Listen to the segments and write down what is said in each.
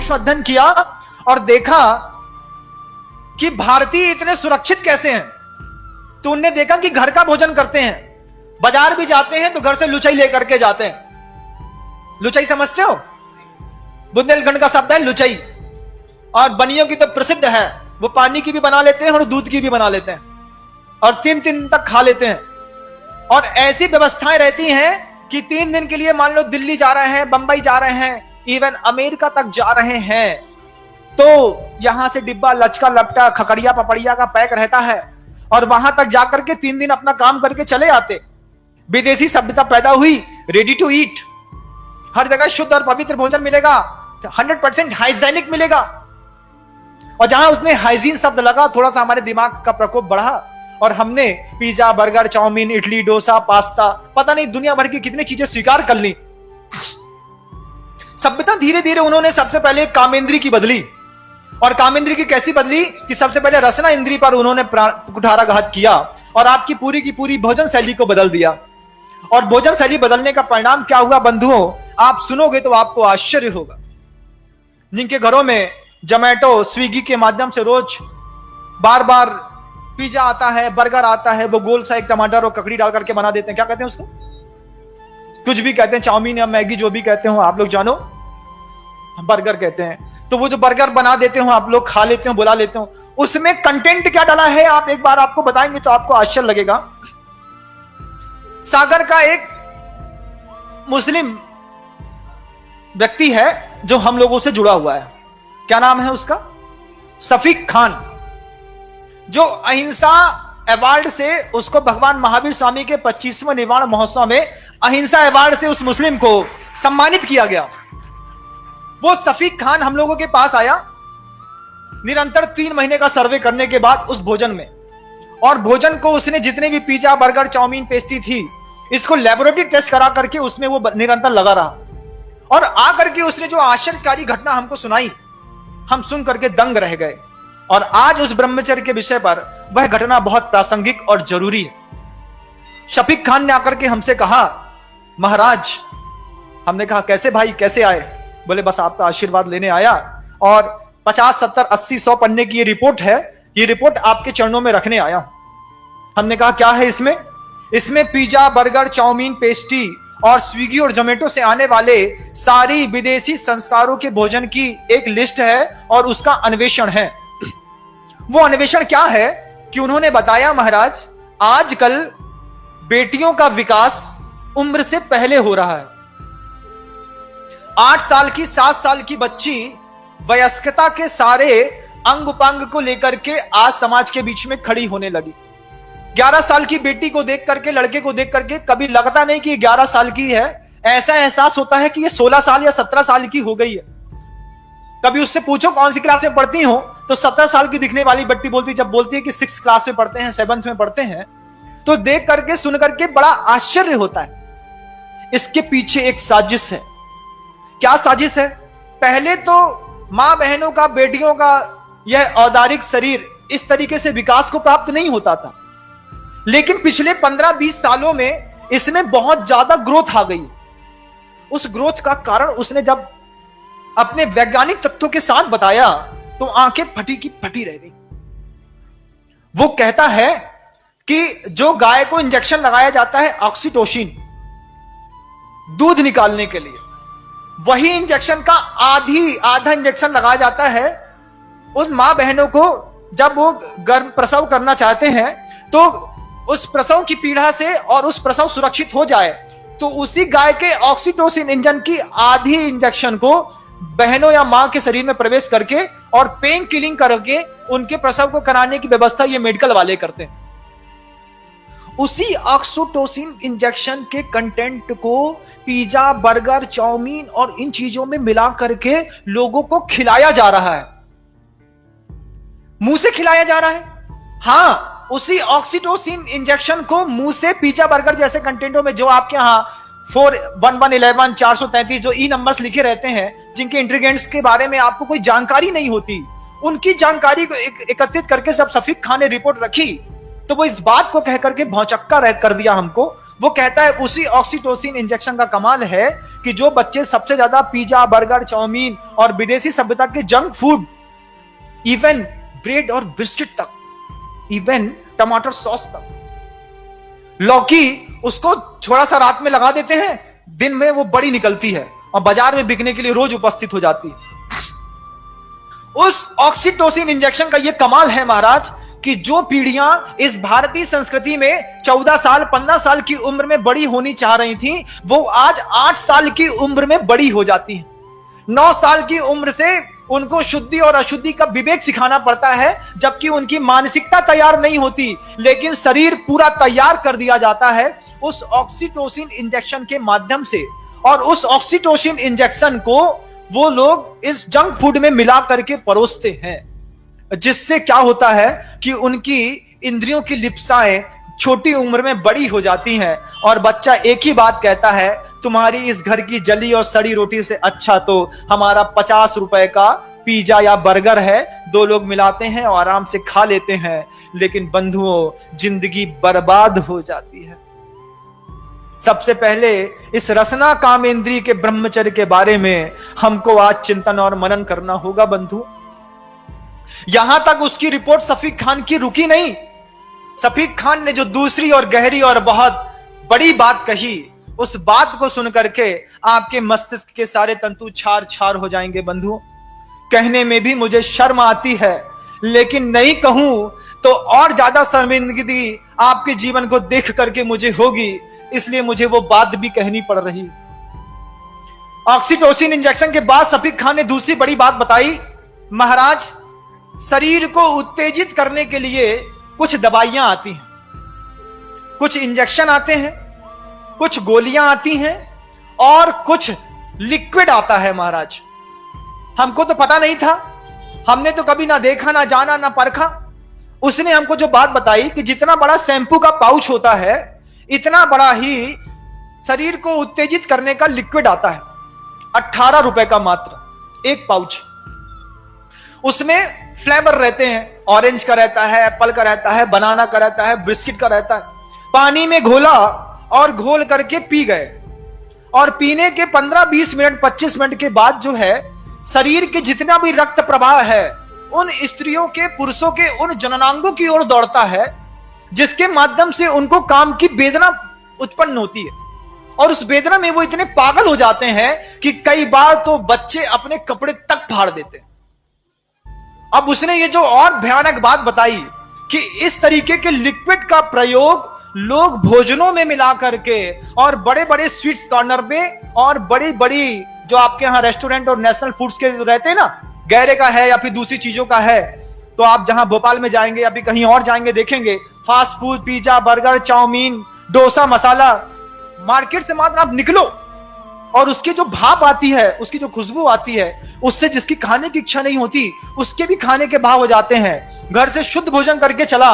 सूक्ष्म अध्ययन किया और देखा कि भारतीय इतने सुरक्षित कैसे हैं। तो उनने देखा कि घर का भोजन करते हैं, बाजार भी जाते हैं तो घर से लुचाई लेकर के जाते हैं। लुचाई समझते हो? बुंदेलखंड का शब्द है लुचाई, और बनियों की तो प्रसिद्ध है, वो पानी की भी बना लेते हैं और दूध की भी बना लेते हैं और 3 दिन तक खा लेते हैं। और ऐसी व्यवस्थाएं रहती हैं कि 3 दिन के लिए मान लो दिल्ली जा रहे हैं, बंबई जा रहे हैं, इवन अमेरिका तक जा रहे हैं, तो यहां से डिब्बा लचका लपटा खकड़िया पपड़िया का पैक रहता है और वहां तक जाकर के 3 दिन अपना काम करके चले आते। विदेशी सभ्यता पैदा हुई, रेडी टू ईट, हर जगह शुद्ध और पवित्र भोजन मिलेगा, 100% हाइजीनिक मिलेगा। और जहां उसने हाइजीन शब्द लगा, थोड़ा सा हमारे दिमाग का प्रकोप बढ़ा और हमने pizza, burger, chowmein, idli, dosa, pasta, पता नहीं दुनिया भर की कितनी चीजें स्वीकार कर ली। सभ्यता धीरे धीरे उन्होंने सबसे पहले कामेंद्री की बदली, और कामेंद्री की कैसी बदली कि सबसे पहले रसना इंद्री पर उन्होंने कुठाराघात किया और आपकी पूरी की पूरी भोजन शैली को बदल दिया। और भोजन शैली बदलने का परिणाम क्या हुआ बंधुओं, आप सुनोगे तो आपको आश्चर्य होगा। जिनके घरों में जोमैटो, स्विगी के माध्यम से रोज बार बार पिज्जा आता है, बर्गर आता है, वो गोल सा एक टमाटर और ककड़ी डाल करके बना देते हैं, क्या कहते हैं उसको, कुछ भी कहते हैं, चाउमीन या मैगी जो भी कहते हो आप लोग जानो, बर्गर कहते हैं। तो वो जो बर्गर बना देते हो आप लोग, खा लेते हो, बुला लेते हो, उसमें कंटेंट क्या डाला है आप एक बार आपको बताएंगे तो आपको आश्चर्य लगेगा। सागर का एक मुस्लिम व्यक्ति है जो हम लोगों से जुड़ा हुआ है, क्या नाम है उसका, शफीक खान, जो अहिंसा अवार्ड से उसको भगवान महावीर स्वामी के 25वें निर्वाण महोत्सव में अहिंसा अवार्ड से उस मुस्लिम को सम्मानित किया गया। वो शफीक खान हम लोगों के पास आया निरंतर 3 महीने का सर्वे करने के बाद उस भोजन में, और भोजन को उसने जितने भी पिज्जा, बर्गर, चाउमीन, पेस्ट्री थी, इसको लेबोरेटरी टेस्ट करा करके उसमें वो निरंतर लगा रहा और आकर के उसने जो आश्चर्यकारी घटना हमको सुनाई, हम सुन करके दंग रह गए। और आज उस ब्रह्मचर्य के विषय पर वह घटना बहुत प्रासंगिक और जरूरी है। शफीक खान ने आकर के हमसे कहा, महाराज, हमने कहा कैसे भाई, कैसे आए? बोले बस आपका आशीर्वाद लेने आया और 50, 70, 80, 100 पन्ने की ये रिपोर्ट है, ये रिपोर्ट आपके चरणों में रखने आया। हमने कहा क्या है इसमें? इसमें पिज्जा, बर्गर, चाउमीन, पेस्ट्री और स्विगी और जोमेटो से आने वाले सारी विदेशी संस्कारों के भोजन की एक लिस्ट है और उसका अन्वेषण है। वो अन्वेषण क्या है कि उन्होंने बताया, महाराज, आजकल बेटियों का विकास उम्र से पहले हो रहा है। 8 साल की, 7 साल की बच्ची वयस्कता के सारे अंग उपांग को लेकर के आज समाज के बीच में खड़ी होने लगी। 11 साल की बेटी को देख करके, लड़के को देख करके कभी लगता नहीं कि 11 साल की है, ऐसा एहसास होता है कि ये 16 साल या 17 साल की हो गई है। कभी उससे पूछो कौन सी क्लास में पढ़ती हो, तो 17 साल की दिखने वाली बच्ची बोलती, जब बोलती है कि 6th क्लास में पढ़ते हैं, 7th में पढ़ते हैं, तो देख करके सुन करके बड़ा आश्चर्य होता है। इसके पीछे एक साजिश है। क्या साजिश है? पहले तो मां बहनों का, बेटियों का यह औदारिक शरीर इस तरीके से विकास को प्राप्त नहीं होता था, लेकिन पिछले 15-20 सालों में इसमें बहुत ज्यादा ग्रोथ आ गई। उस ग्रोथ का कारण उसने जब अपने वैज्ञानिक तथ्यों के साथ बताया तो आंखें फटी की फटी रह गई। वो कहता है कि जो गाय को इंजेक्शन लगाया जाता है ऑक्सीटोसिन दूध निकालने के लिए, वही इंजेक्शन का आधा इंजेक्शन लगाया जाता है उस मां बहनों को जब वो गर्भ प्रसव करना चाहते हैं, तो उस प्रसव की पीड़ा से और उस प्रसव सुरक्षित हो जाए, तो उसी गाय के ऑक्सीटोसिन इंजन की आधी इंजेक्शन को बहनों या मां के शरीर में प्रवेश करके और पेन किलिंग करके उनके प्रसव को कराने की व्यवस्था ये मेडिकल वाले करते हैं। उसी ऑक्सीटोसिन इंजेक्शन के कंटेंट को पिज्जा, बर्गर, चाउमीन और इन चीजों में मिला करके लोगों को खिलाया जा रहा है, मुंह से खिलाया जा रहा है। हां, उसी ऑक्सीटोसिन इंजेक्शन को मुंह से पिज्जा, बर्गर जैसे कंटेंटों में जो आपके यहां 41111 433 जो ई नंबर्स लिखे रहते हैं, जिनके इंग्रेडिएंट्स के बारे में आपको कोई जानकारी नहीं होती, उनकी जानकारी को एकत्रित करके सब शफीक खान ने रिपोर्ट रखी, तो वो इस बात को कह करके भौचक्का कर दिया हमको। वो कहता है उसी ऑक्सीटोसिन इंजेक्शन का कमाल है कि जो बच्चे सबसे ज्यादा पिज्जा, बर्गर, चाउमीन और विदेशी सभ्यता के जंक फूड, इवन ब्रेड और बिस्किट तक, इवन टमाटर सॉस तक, लौकी उसको थोड़ा सा रात में लगा देते हैं, दिन में वो बड़ी निकलती है और बाजार में बिकने के लिए रोज उपस्थित हो जाती है। उस ऑक्सीटोसिन इंजेक्शन का ये कमाल है महाराज कि जो पीढ़ियां इस भारतीय संस्कृति में 14 साल 15 साल की उम्र में बड़ी होनी चाह रही थी, वो आज 8 साल की उम्र में बड़ी हो जाती हैं। 9 साल की उम्र से उनको शुद्धि और अशुद्धि का विवेक सिखाना पड़ता है, जबकि उनकी मानसिकता तैयार नहीं होती, लेकिन शरीर पूरा तैयार कर दिया जाता है उस ऑक्सीटोसिन इंजेक्शन के माध्यम से। और उस ऑक्सीटोसिन इंजेक्शन को वो लोग इस जंक फूड में मिला करके परोसते हैं, जिससे क्या होता है कि उनकी इंद्रियों की लिप्साएं छोटी उम्र में बड़ी हो जाती हैं और बच्चा एक ही बात कहता है, तुम्हारी इस घर की जली और सड़ी रोटी से अच्छा तो हमारा 50 रुपए का पिज्जा या बर्गर है, 2 लोग मिलाते हैं और आराम से खा लेते हैं। लेकिन बंधुओं, जिंदगी बर्बाद हो जाती है। सबसे पहले इस रसना कामेंद्री के ब्रह्मचर्य के बारे में हमको आज चिंतन और मनन करना होगा बंधु। यहां तक उसकी रिपोर्ट शफीक खान की रुकी नहीं। शफीक खान ने जो दूसरी और गहरी और बहुत बड़ी बात कही, उस बात को सुन करके आपके मस्तिष्क के सारे तंतु छार छार हो जाएंगे बंधु। कहने में भी मुझे शर्म आती है, लेकिन नहीं कहूं तो और ज्यादा शर्मिंदगी आपके जीवन को देख करके मुझे होगी, इसलिए मुझे वो बात भी कहनी पड़ रही। ऑक्सीटोसिन इंजेक्शन के बाद शफीक खान ने दूसरी बड़ी बात बताई, महाराज शरीर को उत्तेजित करने के लिए कुछ दवाइयां आती हैं, कुछ इंजेक्शन आते हैं, कुछ गोलियां आती हैं और कुछ लिक्विड आता है। महाराज हमको तो पता नहीं था, हमने तो कभी ना देखा, ना जाना, ना परखा। उसने हमको जो बात बताई कि जितना बड़ा शैंपू का पाउच होता है, इतना बड़ा ही शरीर को उत्तेजित करने का लिक्विड आता है। 18 रुपए का मात्र एक पाउच। उसमें फ्लेवर रहते हैं, ऑरेंज का रहता है, एप्पल का रहता है, बनाना का रहता है, बिस्किट का रहता है। पानी में घोला और घोल करके पी गए, और पीने के 15-20 मिनट 25 मिनट के बाद जो है शरीर के जितना भी रक्त प्रवाह है उन स्त्रियों के, पुरुषों के उन जननांगों की ओर दौड़ता है, जिसके माध्यम से उनको काम की वेदना उत्पन्न होती है। और उस वेदना में वो इतने पागल हो जाते हैं कि कई बार तो बच्चे अपने कपड़े तक फाड़ देते हैं। अब उसने ये जो और भयानक बात बताई कि इस तरीके के लिक्विड का प्रयोग लोग भोजनों में मिला करके और बड़े बड़े स्वीट्स कॉर्नर में और बड़ी बड़ी जो आपके यहाँ रेस्टोरेंट और नेशनल फूड्स के रहते हैं ना, गैरे का है या फिर दूसरी चीजों का है, तो आप जहां भोपाल में जाएंगे या फिर कहीं और जाएंगे देखेंगे fast food, pizza, burger, chowmein, dosa, masala, market से मात्र आप निकलो और उसकी जो भाप आती है, उसकी जो खुशबू आती है, उससे जिसकी खाने की इच्छा नहीं होती उसके भी खाने के भाव हो जाते हैं। घर से शुद्ध भोजन करके चला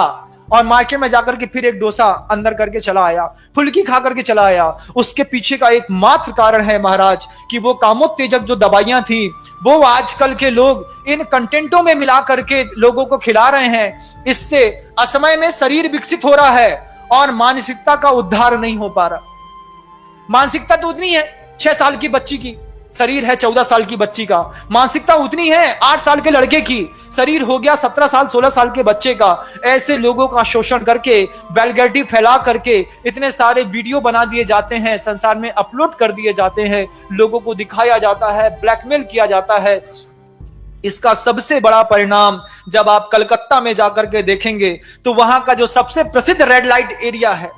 और मार्केट में जाकर के फिर एक डोसा अंदर करके चला आया, फुल्की खा करके चला आया। उसके पीछे का एकमात्र कारण है महाराज कि वो कामोत्तेजक जो दवाइयां थी वो आजकल के लोग इन कंटेंटों में मिला करके लोगों को खिला रहे हैं। इससे असमय में शरीर विकसित हो रहा है और मानसिकता का उद्धार नहीं हो पा रहा। मानसिकता तो उतनी है 6 साल की बच्ची की, शरीर है 14 साल की बच्ची का। मानसिकता उतनी है 8 साल के लड़के की, शरीर हो गया 17 साल 16 साल के बच्चे का। ऐसे लोगों का शोषण करके, वल्गैरिटी फैला करके इतने सारे वीडियो बना दिए जाते हैं, संसार में अपलोड कर दिए जाते हैं, लोगों को दिखाया जाता है, ब्लैकमेल किया जाता है। इसका सबसे बड़ा परिणाम जब आप कलकत्ता में जाकर के देखेंगे तो वहां का जो सबसे प्रसिद्ध रेड लाइट एरिया है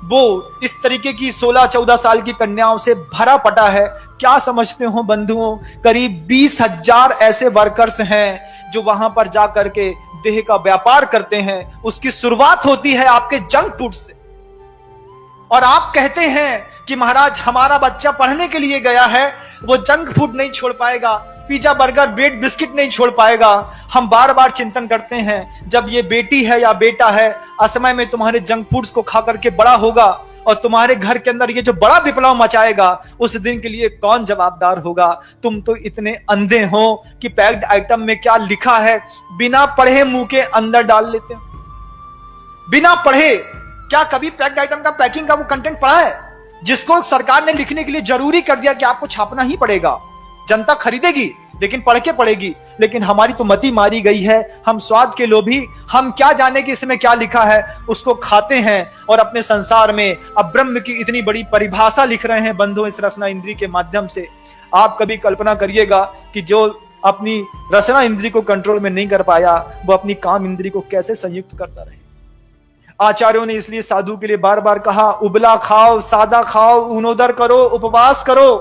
वो इस तरीके की 16-14 साल की कन्याओं से भरा पटा है। क्या समझते हो बंधुओं, करीब 20,000 ऐसे वर्कर्स हैं जो वहां पर जाकर के देह का व्यापार करते हैं। उसकी शुरुआत होती है आपके जंक फूड से, और आप कहते हैं कि महाराज हमारा बच्चा पढ़ने के लिए गया है, वो जंक फूड नहीं छोड़ पाएगा, पिज्जा, बर्गर, ब्रेड, बिस्किट नहीं छोड़ पाएगा। हम बार बार चिंतन करते हैं, जब ये बेटी है या बेटा है असमय में तुम्हारे जंक फूड्स को खा करके बड़ा होगा और तुम्हारे घर के अंदर ये जो बड़ा विप्लव मचाएगा, उस दिन के लिए कौन जवाबदार होगा? तुम तो इतने अंधे हो कि पैक्ड आइटम में क्या लिखा है बिना पढ़े मुंह के अंदर डाल लेते हो। बिना पढ़े क्या कभी पैक्ड आइटम का पैकिंग का वो कंटेंट पढ़ा है? जिसको सरकार ने लिखने के लिए जरूरी कर दिया कि आपको छापना ही पड़ेगा, जनता खरीदेगी लेकिन पढ़ के पड़ेगी। लेकिन हमारी तो मति मारी गई है, हम स्वाद के लोभी, हम क्या जाने कि इसमें क्या लिखा है, उसको खाते हैं और अपने संसार में अब ब्रह्म की इतनी बड़ी परिभाषा लिख रहे हैं बंधुओं इस रसना इंद्री के माध्यम से। आप कभी कल्पना करिएगा कि जो अपनी रसना इंद्री को कंट्रोल में नहीं कर पाया, वो अपनी काम इंद्री को कैसे संयुक्त करता रहे। आचार्यों ने इसलिए साधु के लिए बार बार कहा, उबला खाओ, सादा खाओ, ऊनोदर करो, उपवास करो,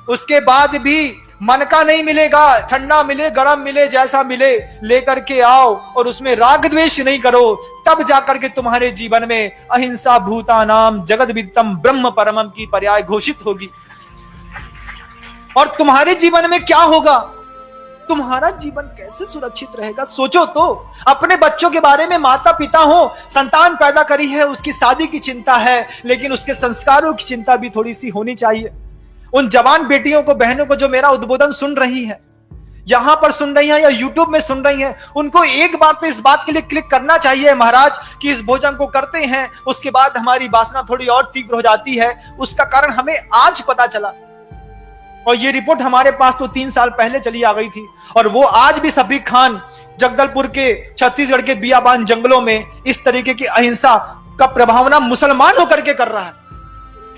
उसके बाद भी मन का नहीं मिलेगा, ठंडा मिले गरम मिले जैसा मिले लेकर के आओ और उसमें राग द्वेष नहीं करो, तब जाकर के तुम्हारे जीवन में अहिंसा भूतानाम जगद विदितम ब्रह्म परमम की पर्याय घोषित होगी। और तुम्हारे जीवन में क्या होगा, तुम्हारा जीवन कैसे सुरक्षित रहेगा, सोचो तो। अपने बच्चों के बारे में माता पिता हो, संतान पैदा करी है, उसकी शादी की चिंता है, लेकिन उसके संस्कारों की चिंता भी थोड़ी सी होनी चाहिए। उन जवान बेटियों को, बहनों को जो मेरा उद्बोधन सुन रही है, यहां पर सुन रही है या यूट्यूब में सुन रही है, उनको एक बार तो इस बात के लिए क्लिक करना चाहिए महाराज कि इस भोजन को करते हैं उसके बाद हमारी वासना थोड़ी और तीव्र हो जाती है। उसका कारण हमें आज पता चला और ये रिपोर्ट हमारे पास तो 3 साल पहले चली आ गई थी, और वो आज भी सफीक खान जगदलपुर के छत्तीसगढ़ के बियाबान जंगलों में इस तरीके की अहिंसा का प्रभावना मुसलमान होकर के कर रहा है।